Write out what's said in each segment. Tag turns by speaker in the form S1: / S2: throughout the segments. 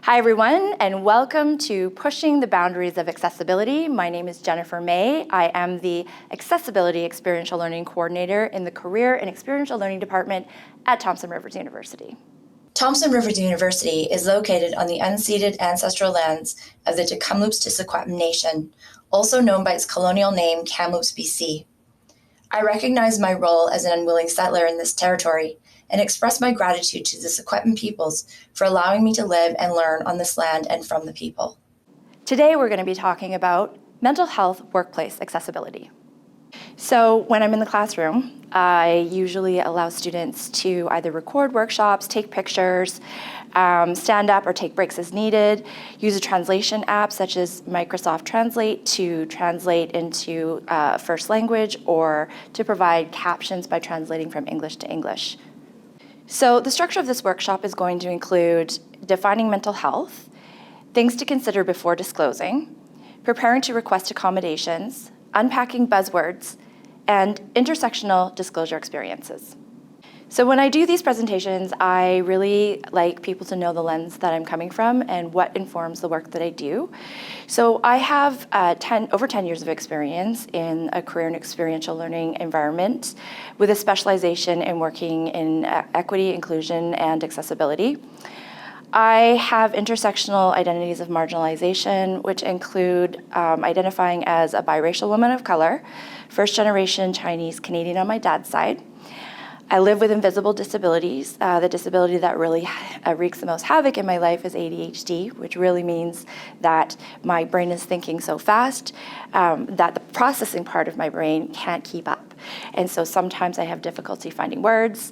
S1: Hi everyone, and welcome to Pushing the Boundaries of Accessibility. My name is Jennifer May. I am the Accessibility Experiential Learning Coordinator in the Career and Experiential Learning Department at Thompson Rivers University.
S2: Thompson Rivers University is located on the unceded ancestral lands of the Tk'emlúps-te-Secwepemc Nation, also known by its colonial name Kamloops, BC. I recognize my role as an unwilling settler in this territory and express my gratitude to the Secwepemc peoples for allowing me to live and learn on this land and from the people.
S1: Today we're going to be talking about mental health workplace accessibility. So when I'm in the classroom, I usually allow students to either record workshops, take pictures, stand up or take breaks as needed, use a translation app such as Microsoft Translate to translate into first language or to provide captions by translating from English to English. So the structure of this workshop is going to include defining mental health, things to consider before disclosing, preparing to request accommodations, unpacking buzzwords, and intersectional disclosure experiences. So when I do these presentations, I really like people to know the lens that I'm coming from and what informs the work that I do. So I have over 10 years of experience in a career and experiential learning environment with a specialization in working in equity, inclusion, and accessibility. I have intersectional identities of marginalization, which include identifying as a biracial woman of color, first-generation Chinese Canadian on my dad's side. I live with invisible disabilities. The disability that really wreaks the most havoc in my life is ADHD, which really means that my brain is thinking so fast that the processing part of my brain can't keep up. And so sometimes I have difficulty finding words,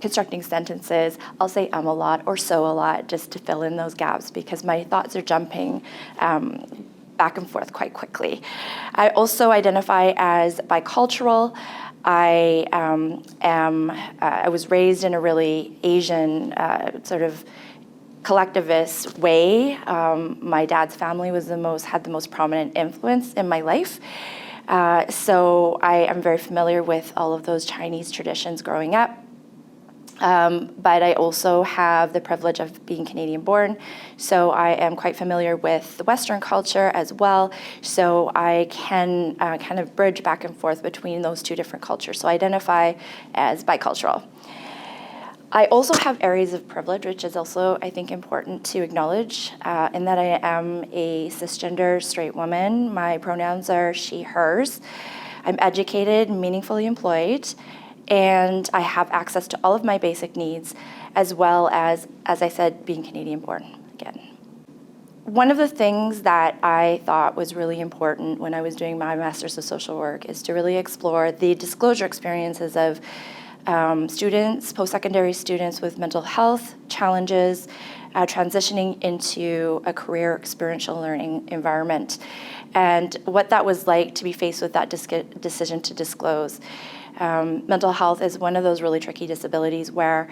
S1: constructing sentences. I'll say a lot or so a lot just to fill in those gaps because my thoughts are jumping back and forth quite quickly. I also identify as bicultural. I was raised in a really Asian sort of collectivist way. My dad's family had the most prominent influence in my life. So I am very familiar with all of those Chinese traditions growing up. But I also have the privilege of being Canadian born, so I am quite familiar with the Western culture as well, so I can kind of bridge back and forth between those two different cultures, so I identify as bicultural. I also have areas of privilege, which is also, I think, important to acknowledge, in that I am a cisgender straight woman. My pronouns are she, hers. I'm educated, meaningfully employed, and I have access to all of my basic needs, as well as I said, being Canadian born again. One of the things that I thought was really important when I was doing my Master's of Social Work is to really explore the disclosure experiences of students, post-secondary students with mental health challenges, transitioning into a career experiential learning environment, and what that was like to be faced with that decision to disclose. Mental health is one of those really tricky disabilities where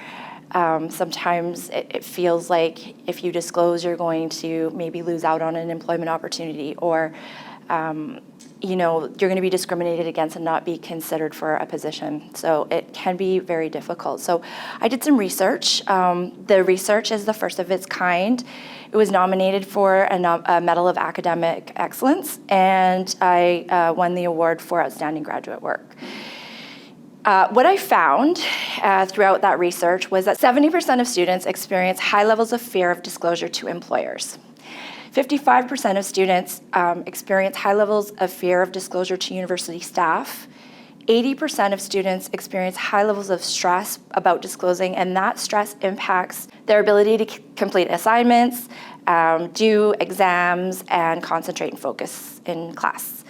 S1: sometimes it feels like if you disclose, you're going to maybe lose out on an employment opportunity, or you're going to be discriminated against and not be considered for a position. So it can be very difficult. So I did some research. The research is the first of its kind. It was nominated for a Medal of Academic Excellence, and I won the award for Outstanding Graduate Work. What I found throughout that research was that 70% of students experience high levels of fear of disclosure to employers. 55% of students experience high levels of fear of disclosure to university staff. 80% of students experience high levels of stress about disclosing, and that stress impacts their ability to complete assignments, do exams, and concentrate and focus in class.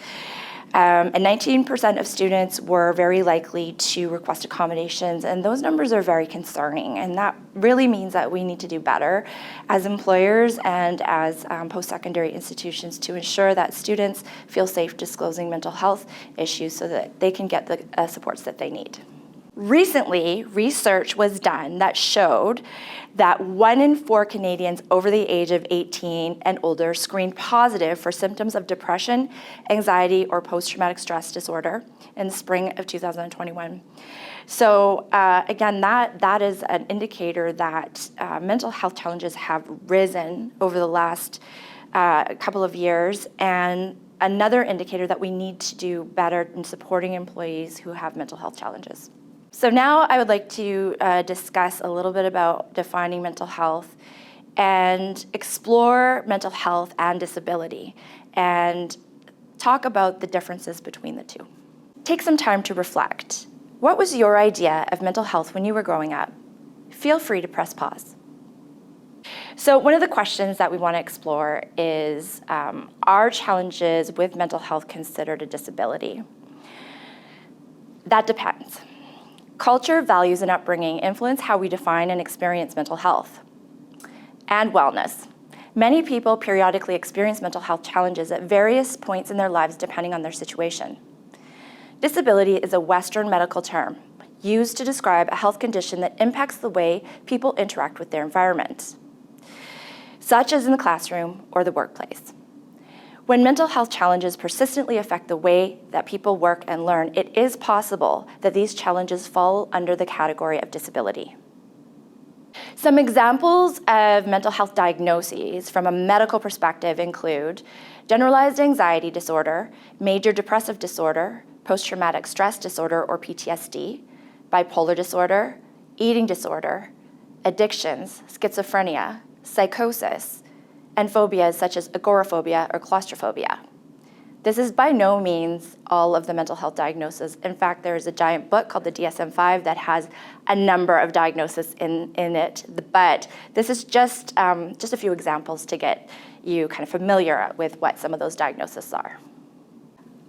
S1: And 19% of students were very likely to request accommodations, and those numbers are very concerning, and that really means that we need to do better as employers and as post-secondary institutions to ensure that students feel safe disclosing mental health issues so that they can get the supports that they need. Recently, research was done that showed that 1 in 4 Canadians over the age of 18 and older screened positive for symptoms of depression, anxiety, or post-traumatic stress disorder in the spring of 2021. So again, that is an indicator that mental health challenges have risen over the last couple of years, and another indicator that we need to do better in supporting employees who have mental health challenges. So now I would like to discuss a little bit about defining mental health and explore mental health and disability and talk about the differences between the two. Take some time to reflect. What was your idea of mental health when you were growing up? Feel free to press pause. So one of the questions that we want to explore is, are challenges with mental health considered a disability? That depends. Culture, values, and upbringing influence how we define and experience mental health and wellness. Many people periodically experience mental health challenges at various points in their lives depending on their situation. Disability is a Western medical term used to describe a health condition that impacts the way people interact with their environment, such as in the classroom or the workplace. When mental health challenges persistently affect the way that people work and learn, it is possible that these challenges fall under the category of disability. Some examples of mental health diagnoses from a medical perspective include generalized anxiety disorder, major depressive disorder, post-traumatic stress disorder or PTSD, bipolar disorder, eating disorder, addictions, schizophrenia, psychosis, and phobias such as agoraphobia or claustrophobia. This is by no means all of the mental health diagnoses. In fact, there is a giant book called the DSM-5 that has a number of diagnoses in it, but this is just a few examples to get you kind of familiar with what some of those diagnoses are.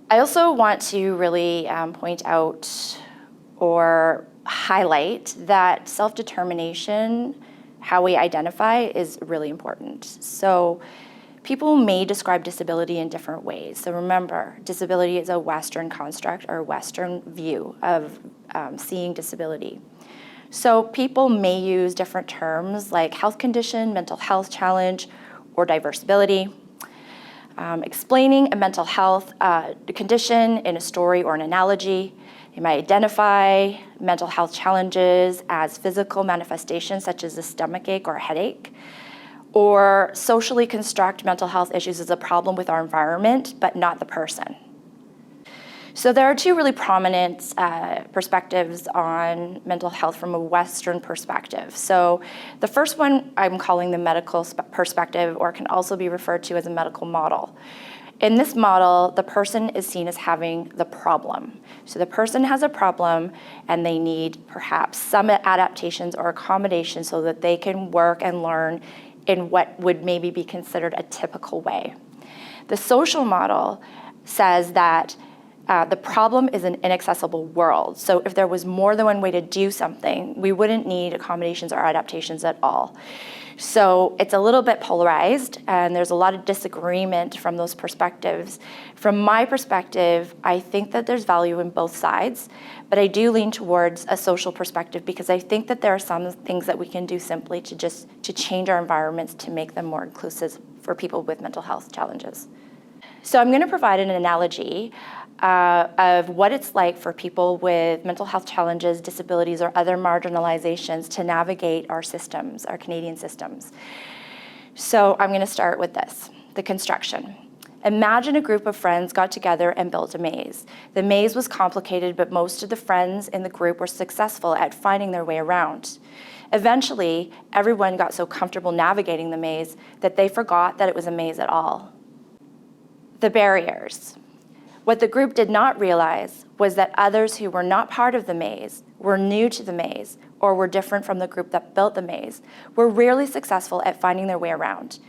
S1: I also want to really point out or highlight that self-determination, how we identify, is really important. So people may describe disability in different ways. So remember, disability is a Western construct or Western view of seeing disability. So people may use different terms like health condition, mental health challenge, or diverse ability. Explaining a mental health condition in a story or an analogy. They might identify mental health challenges as physical manifestations such as a stomachache or a headache, or socially construct mental health issues as a problem with our environment, but not the person. So there are two really prominent perspectives on mental health from a Western perspective. So the first one I'm calling the medical perspective, or can also be referred to as a medical model. In this model, the person is seen as having the problem. So the person has a problem and they need perhaps some adaptations or accommodations so that they can work and learn in what would maybe be considered a typical way. The social model says that the problem is an inaccessible world. So if there was more than one way to do something, we wouldn't need accommodations or adaptations at all. So it's a little bit polarized, and there's a lot of disagreement from those perspectives. From my perspective, I think that there's value in both sides, but I do lean towards a social perspective because I think that there are some things that we can do simply to change our environments to make them more inclusive for people with mental health challenges. So I'm going to provide an analogy of what it's like for people with mental health challenges, disabilities, or other marginalizations to navigate our systems, our Canadian systems. So I'm going to start with this, the construction. Imagine a group of friends got together and built a maze. The maze was complicated, but most of the friends in the group were successful at finding their way around. Eventually, everyone got so comfortable navigating the maze that they forgot that it was a maze at all. The barriers. What the group did not realize was that others who were not part of the maze, were new to the maze, or were different from the group that built the maze, were rarely successful at finding their way around.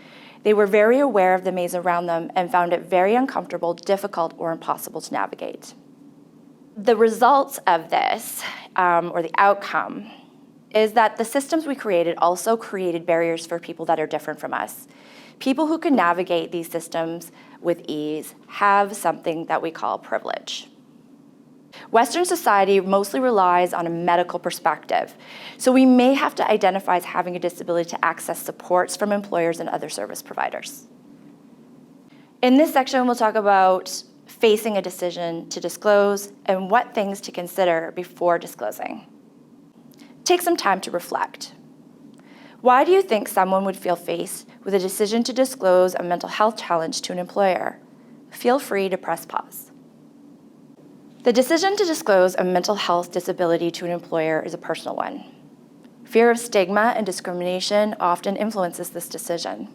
S1: They were very aware of the maze around them and found it very uncomfortable, difficult, or impossible to navigate. The results of this, or the outcome, is that the systems we created also created barriers for people that are different from us. People who can navigate these systems with ease have something that we call privilege. Western society mostly relies on a medical perspective, so we may have to identify as having a disability to access supports from employers and other service providers. In this section, we'll talk about facing a decision to disclose and what things to consider before disclosing. Take some time to reflect. Why do you think someone would feel faced with a decision to disclose a mental health challenge to an employer? Feel free to press pause. The decision to disclose a mental health disability to an employer is a personal one. Fear of stigma and discrimination often influences this decision.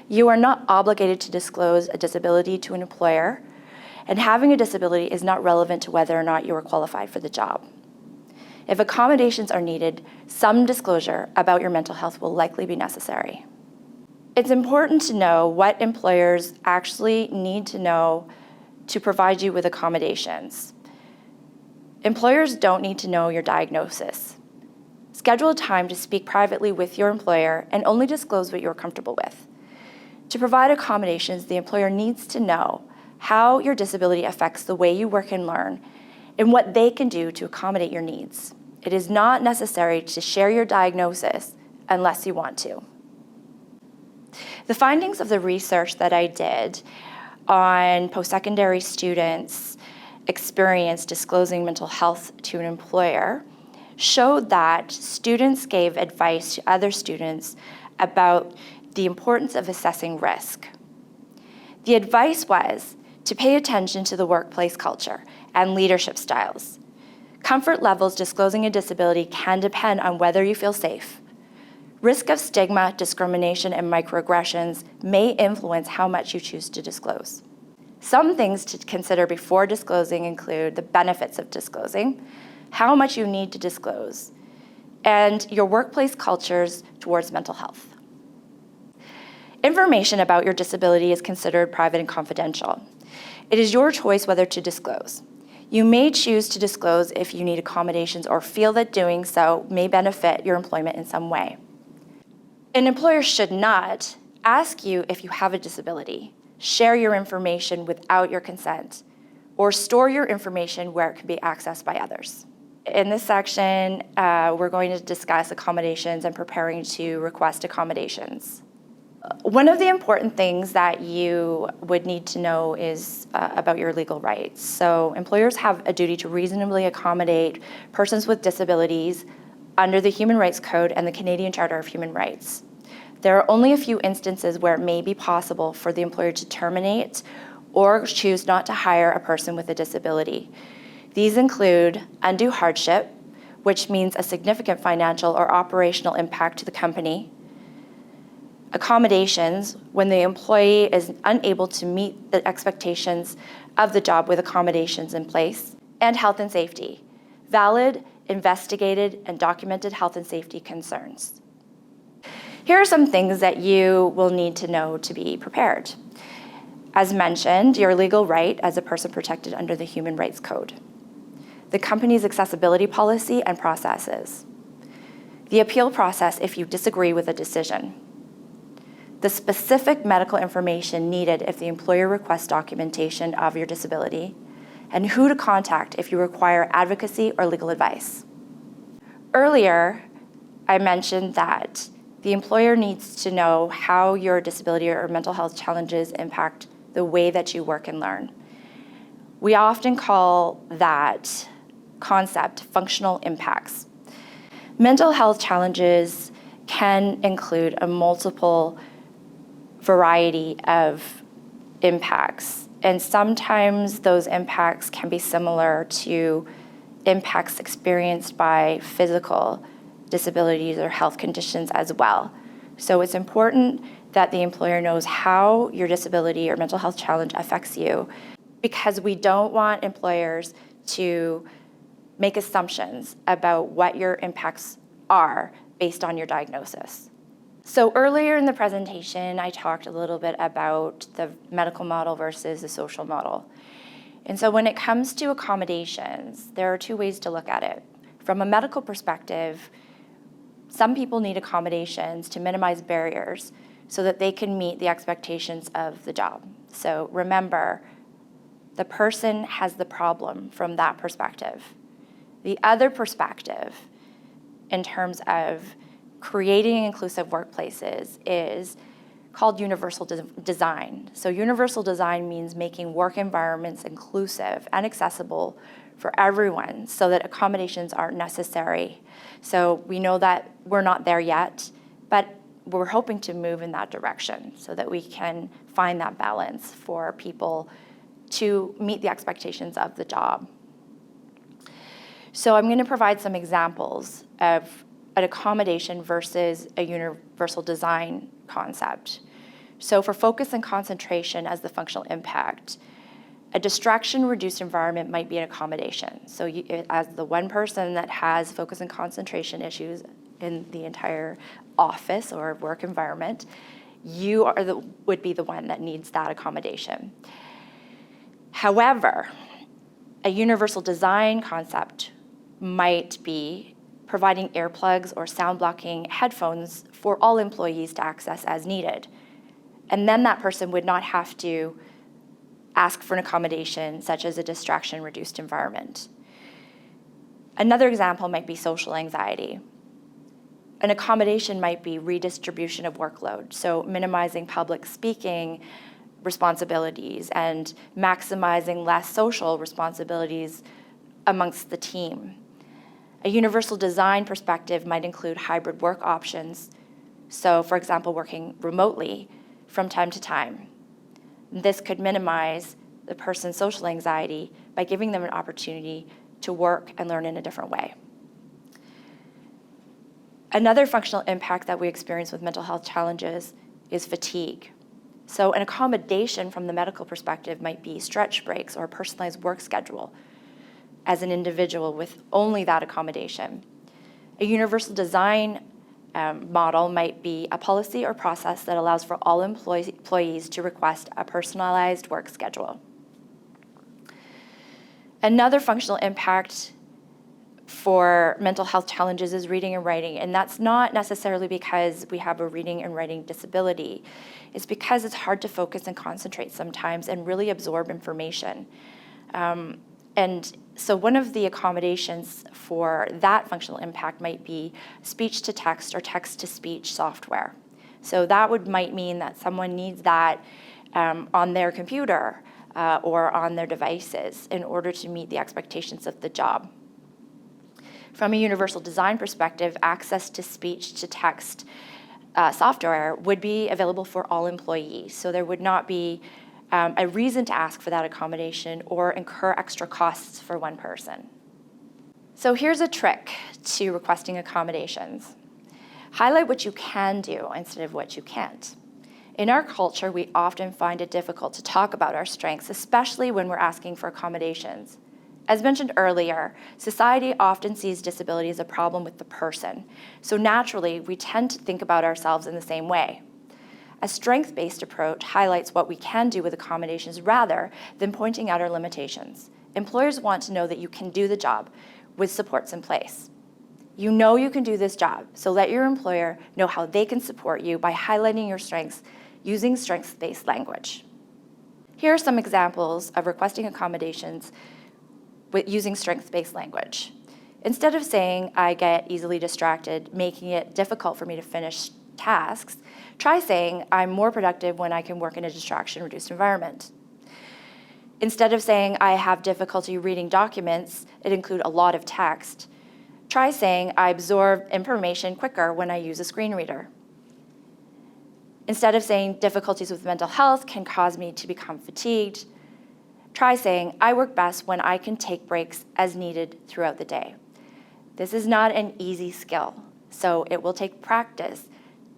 S1: You are not obligated to disclose a disability to an employer, and having a disability is not relevant to whether or not you are qualified for the job. If accommodations are needed, some disclosure about your mental health will likely be necessary. It's important to know what employers actually need to know to provide you with accommodations. Employers don't need to know your diagnosis. Schedule a time to speak privately with your employer and only disclose what you're comfortable with. To provide accommodations, the employer needs to know how your disability affects the way you work and learn and what they can do to accommodate your needs. It is not necessary to share your diagnosis unless you want to. The findings of the research that I did on post-secondary students' experience disclosing mental health to an employer showed that students gave advice to other students about the importance of assessing risk. The advice was to pay attention to the workplace culture and leadership styles. Comfort levels disclosing a disability can depend on whether you feel safe. Risk of stigma, discrimination, and microaggressions may influence how much you choose to disclose. Some things to consider before disclosing include the benefits of disclosing, how much you need to disclose, and your workplace cultures towards mental health. Information about your disability is considered private and confidential. It is your choice whether to disclose. You may choose to disclose if you need accommodations or feel that doing so may benefit your employment in some way. An employer should not ask you if you have a disability, share your information without your consent, or store your information where it can be accessed by others. In this section, we're going to discuss accommodations and preparing to request accommodations. One of the important things that you would need to know is about your legal rights. So employers have a duty to reasonably accommodate persons with disabilities under the Human Rights Code and the Canadian Charter of Human Rights. There are only a few instances where it may be possible for the employer to terminate or choose not to hire a person with a disability. These include undue hardship, which means a significant financial or operational impact to the company, accommodations, when the employee is unable to meet the expectations of the job with accommodations in place, and health and safety, valid, investigated, and documented health and safety concerns. Here are some things that you will need to know to be prepared. As mentioned, your legal right as a person protected under the Human Rights Code, the company's accessibility policy and processes, the appeal process if you disagree with a decision, the specific medical information needed if the employer requests documentation of your disability, and who to contact if you require advocacy or legal advice. Earlier, I mentioned that the employer needs to know how your disability or mental health challenges impact the way that you work and learn. We often call that concept functional impacts. Mental health challenges can include a multiple variety of impacts, and sometimes those impacts can be similar to impacts experienced by physical disabilities or health conditions as well. So it's important that the employer knows how your disability or mental health challenge affects you, because we don't want employers to make assumptions about what your impacts are based on your diagnosis. So earlier in the presentation, I talked a little bit about the medical model versus the social model. And so when it comes to accommodations, there are two ways to look at it. From a medical perspective, some people need accommodations to minimize barriers so that they can meet the expectations of the job. So remember, The person has the problem from that perspective. The other perspective, in terms of creating inclusive workplaces, is called universal design. So universal design means making work environments inclusive and accessible for everyone so that accommodations aren't necessary. So we know that we're not there yet, but we're hoping to move in that direction so that we can find that balance for people to meet the expectations of the job. So I'm going to provide some examples of an accommodation versus a universal design concept. So for focus and concentration as the functional impact, a distraction-reduced environment might be an accommodation. So as the one person that has focus and concentration issues in the entire office or work environment, you would be the one that needs that accommodation. However, a universal design concept might be providing earplugs or sound blocking headphones for all employees to access as needed. And then that person would not have to ask for an accommodation such as a distraction-reduced environment. Another example might be social anxiety. An accommodation might be redistribution of workload, so minimizing public speaking responsibilities and maximizing less social responsibilities amongst the team. A universal design perspective might include hybrid work options, so for example, working remotely from time to time. This could minimize the person's social anxiety by giving them an opportunity to work and learn in a different way. Another functional impact that we experience with mental health challenges is fatigue. So an accommodation from the medical perspective might be stretch breaks or a personalized work schedule as an individual with only that accommodation. A universal design model might be a policy or process that allows for all employees to request a personalized work schedule. Another functional impact for mental health challenges is reading and writing, and that's not necessarily because we have a reading and writing disability. It's because it's hard to focus and concentrate sometimes and really absorb information. And so one of the accommodations for that functional impact might be speech-to-text or text-to-speech software. So that might mean that someone needs that on their computer or on their devices in order to meet the expectations of the job. From a universal design perspective, access to speech-to-text software would be available for all employees. So there would not be a reason to ask for that accommodation or incur extra costs for one person. So here's a trick to requesting accommodations. Highlight what you can do instead of what you can't. In our culture, we often find it difficult to talk about our strengths, especially when we're asking for accommodations. As mentioned earlier, society often sees disability as a problem with the person. So naturally, we tend to think about ourselves in the same way. A strength-based approach highlights what we can do with accommodations rather than pointing out our limitations. Employers want to know that you can do the job with supports in place. You know you can do this job, so let your employer know how they can support you by highlighting your strengths using strengths-based language. Here are some examples of requesting accommodations with using strengths-based language. Instead of saying, "I get easily distracted," making it difficult for me to finish tasks, try saying, "I'm more productive when I can work in a distraction-reduced environment." Instead of saying, "I have difficulty reading documents that include a lot of text," try saying, "I absorb information quicker when I use a screen reader." Instead of saying, "Difficulties with mental health can cause me to become fatigued," try saying, "I work best when I can take breaks as needed throughout the day." This is not an easy skill, so it will take practice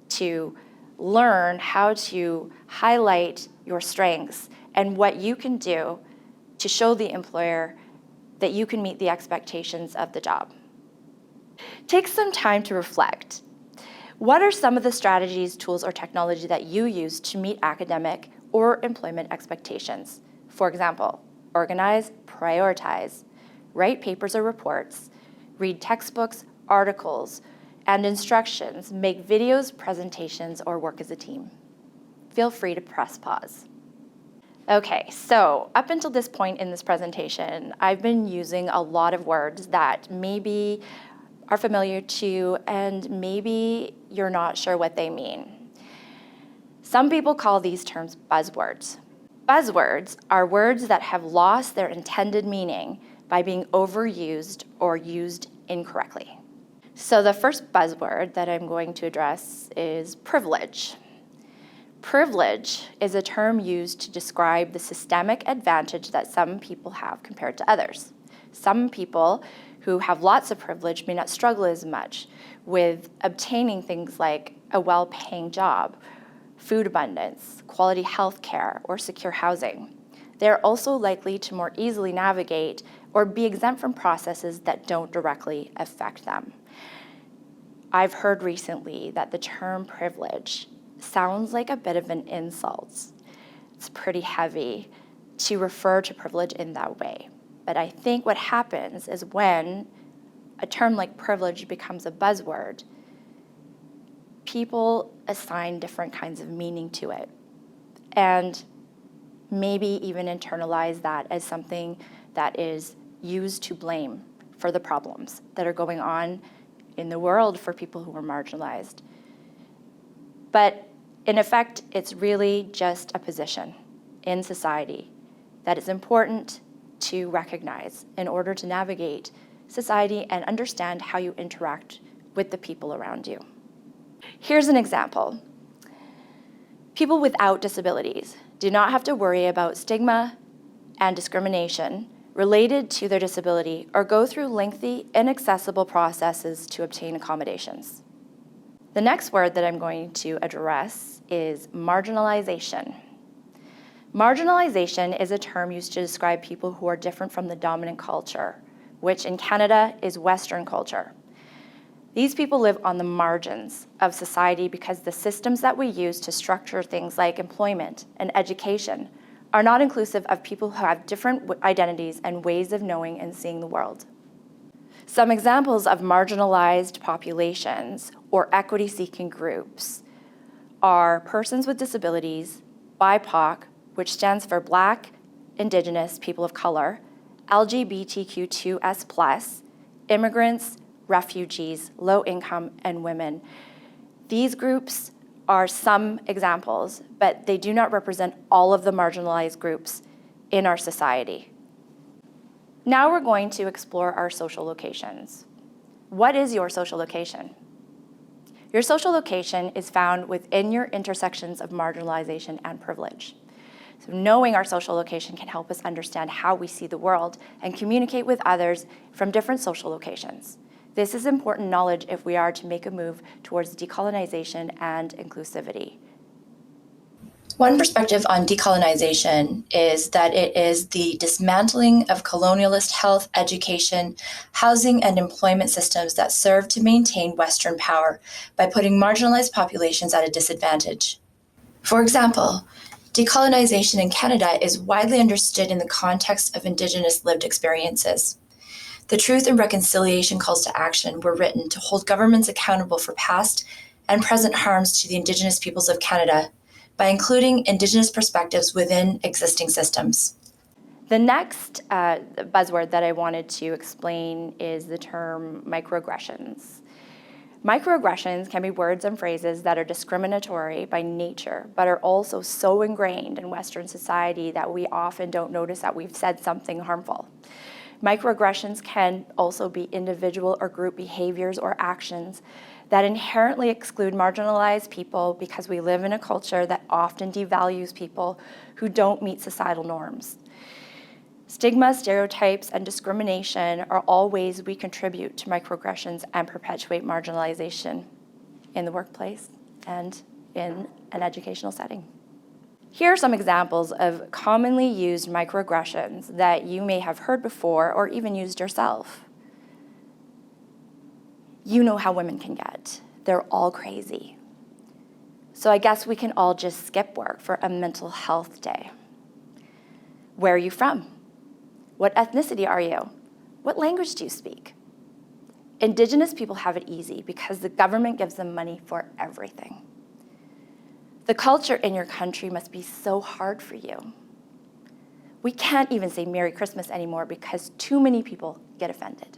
S1: to learn how to highlight your strengths and what you can do to show the employer that you can meet the expectations of the job. Take some time to reflect. What are some of the strategies, tools, or technology that you use to meet academic or employment expectations? For example, organize, prioritize, write papers or reports, read textbooks, articles, and instructions, make videos, presentations, or work as a team. Feel free to press pause. Okay, so up until this point in this presentation, I've been using a lot of words that maybe are familiar to you and maybe you're not sure what they mean. Some people call these terms buzzwords. Buzzwords are words that have lost their intended meaning by being overused or used incorrectly. So the first buzzword that I'm going to address is privilege. Privilege is a term used to describe the systemic advantage that some people have compared to others. Some people who have lots of privilege may not struggle as much with obtaining things like a well-paying job, food abundance, quality health care, or secure housing. They're also likely to more easily navigate or be exempt from processes that don't directly affect them. I've heard recently that the term privilege sounds like a bit of an insult. It's pretty heavy to refer to privilege in that way. But I think what happens is when a term like privilege becomes a buzzword, people assign different kinds of meaning to it and maybe even internalize that as something that is used to blame for the problems that are going on in the world for people who are marginalized. But in effect, it's really just a position in society that is important to recognize in order to navigate society and understand how you interact with the people around you. Here's an example. People without disabilities do not have to worry about stigma and discrimination related to their disability or go through lengthy, inaccessible processes to obtain accommodations. The next word that I'm going to address is marginalization. Marginalization is a term used to describe people who are different from the dominant culture, which in Canada is Western culture. These people live on the margins of society because the systems that we use to structure things like employment and education are not inclusive of people who have different identities and ways of knowing and seeing the world. Some examples of marginalized populations or equity-seeking groups are persons with disabilities, BIPOC, which stands for Black, Indigenous, People of Color, LGBTQ2S+, immigrants, refugees, low income, and women. These groups are some examples, but they do not represent all of the marginalized groups in our society. Now we're going to explore our social locations. What is your social location? Your social location is found within your intersections of marginalization and privilege. So knowing our social location can help us understand how we see the world and communicate with others from different social locations. This is important knowledge if we are to make a move towards decolonization and inclusivity.
S2: One perspective on decolonization is that it is the dismantling of colonialist health, education, housing, and employment systems that serve to maintain Western power by putting marginalized populations at a disadvantage. For example, decolonization in Canada is widely understood in the context of Indigenous lived experiences. The Truth and Reconciliation Calls to Action were written to hold governments accountable for past and present harms to the Indigenous peoples of Canada by including Indigenous perspectives within existing systems.
S1: The next buzzword that I wanted to explain is the term microaggressions. Microaggressions can be words and phrases that are discriminatory by nature, but are also so ingrained in Western society that we often don't notice that we've said something harmful. Microaggressions can also be individual or group behaviors or actions that inherently exclude marginalized people because we live in a culture that often devalues people who don't meet societal norms. Stigma, stereotypes, and discrimination are all ways we contribute to microaggressions and perpetuate marginalization in the workplace and in an educational setting. Here are some examples of commonly used microaggressions that you may have heard before or even used yourself. You know how women can get. They're all crazy. So I guess we can all just skip work for a mental health day. Where are you from? What ethnicity are you? What language do you speak? Indigenous people have it easy because the government gives them money for everything. The culture in your country must be so hard for you. We can't even say Merry Christmas anymore because too many people get offended.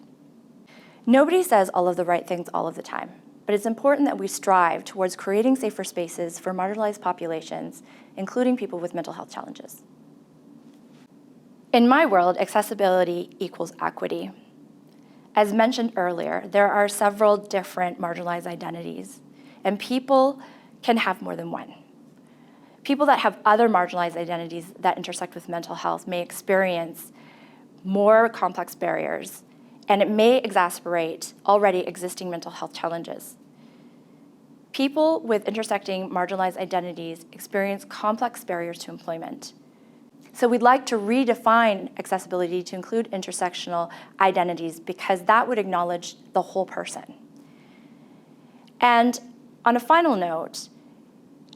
S1: Nobody says all of the right things all of the time, but it's important that we strive towards creating safer spaces for marginalized populations, including people with mental health challenges. In my world, accessibility equals equity. As mentioned earlier, there are several different marginalized identities, and people can have more than one. People that have other marginalized identities that intersect with mental health may experience more complex barriers, and it may exacerbate already existing mental health challenges. People with intersecting marginalized identities experience complex barriers to employment. So we'd like to redefine accessibility to include intersectional identities because that would acknowledge the whole person. And on a final note,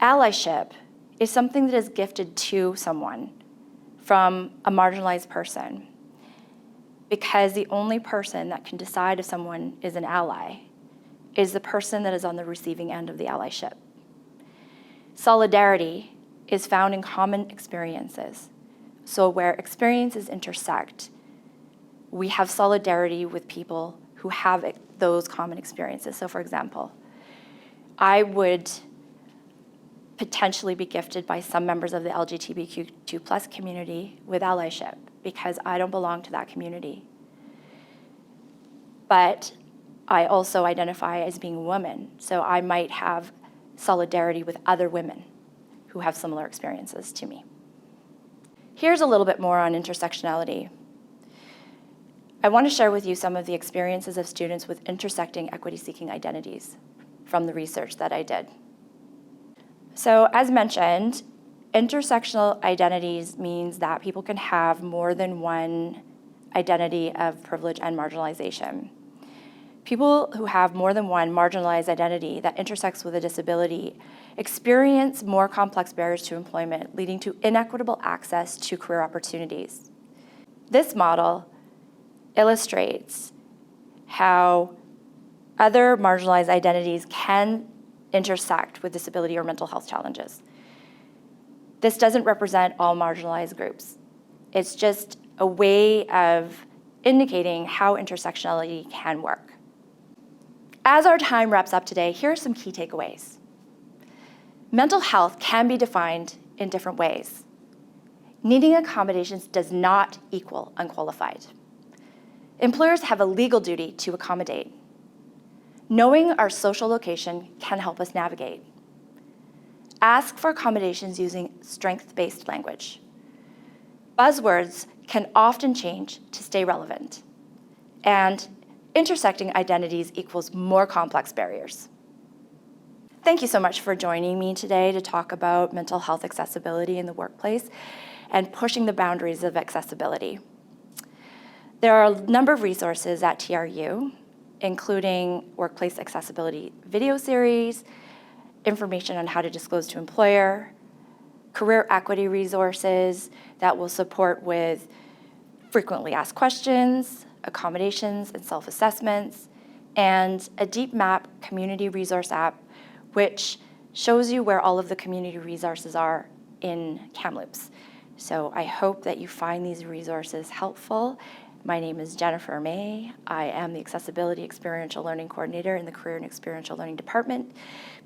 S1: allyship is something that is gifted to someone from a marginalized person, because the only person that can decide if someone is an ally is the person that is on the receiving end of the allyship. Solidarity is found in common experiences. So where experiences intersect, we have solidarity with people who have those common experiences. So for example, I would potentially be gifted by some members of the LGBTQ2+ community with allyship because I don't belong to that community. But I also identify as being a woman, so I might have solidarity with other women who have similar experiences to me. Here's a little bit more on intersectionality. I want to share with you some of the experiences of students with intersecting equity-seeking identities from the research that I did. So as mentioned, intersectional identities means that people can have more than one identity of privilege and marginalization. People who have more than one marginalized identity that intersects with a disability experience more complex barriers to employment, leading to inequitable access to career opportunities. This model illustrates how other marginalized identities can intersect with disability or mental health challenges. This doesn't represent all marginalized groups. It's just a way of indicating how intersectionality can work. As our time wraps up today, here are some key takeaways. Mental health can be defined in different ways. Needing accommodations does not equal unqualified. Employers have a legal duty to accommodate. Knowing our social location can help us navigate. Ask for accommodations using strength-based language. Buzzwords can often change to stay relevant. And intersecting identities equals more complex barriers. Thank you so much for joining me today to talk about mental health accessibility in the workplace and pushing the boundaries of accessibility. There are a number of resources at TRU, including workplace accessibility video series, information on how to disclose to employer, career equity resources that will support with frequently asked questions, accommodations and self-assessments, and a deep map community resource app which shows you where all of the community resources are in Kamloops. So I hope that you find these resources helpful. My name is Jennifer May. I am the Accessibility Experiential Learning Coordinator in the Career and Experiential Learning Department.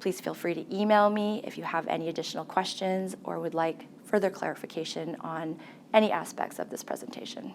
S1: Please feel free to email me if you have any additional questions or would like further clarification on any aspects of this presentation.